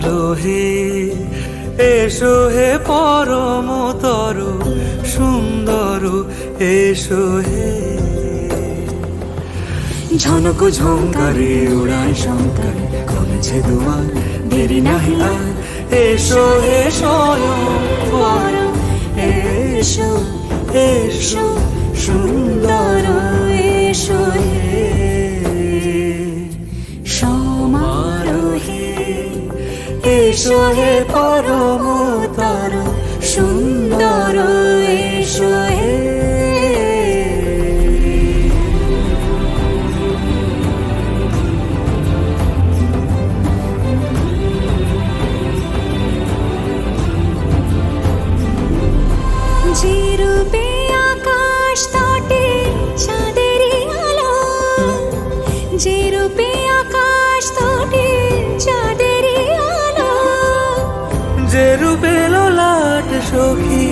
আলো হে, এসো হে পরমতর সুন্দর, এসো হে। ঝনক ঝঙ্কারে উড়ায় শঙ্কারে খুলেছে দুয়ার, দেরি নাহি আর, এসো হে স্বয়ংবর, এসো এসো সুন্দর, এসো হে সমারোহে, এসো হে পরমতর সুন্দর, এসো হে। যে রূপে আকাশ তটে চাঁদেরই আলো, যে রূপে আকাশ তটে চাঁদেরই আলো, যে রূপে ললাট সখী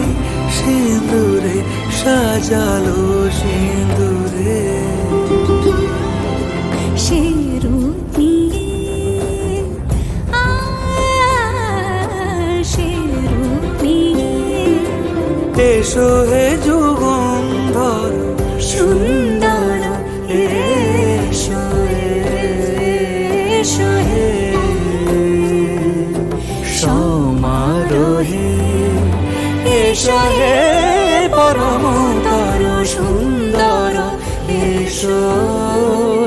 সিঁদুরে সাজালো সিঁদুরে, সে রূপ নিয়ে সে রূপ নিয়ে এসো হে যুগন্ধর সুন্দর, এসো এসো হে সমারোহে, এসো হে পরমতর সুন্দর, এসো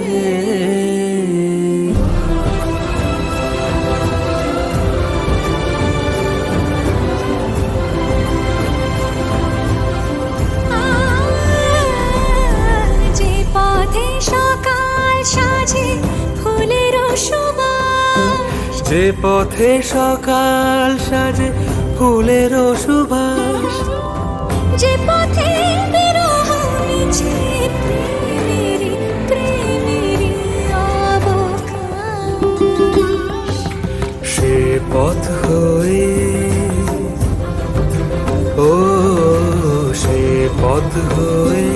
হে। যে পথে সকাল সাজে ফুলের সুবাস, যে পথে বিরহ মিছে প্রেমেরই প্রেমেরই অবকাশ, সে পথ হয়ে ও সে পথ হয়ে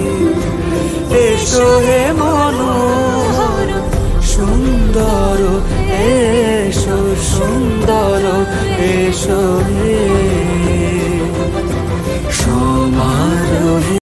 এসো হে মনোহর সুন্দর, এসো সুন্দর, এসো হে।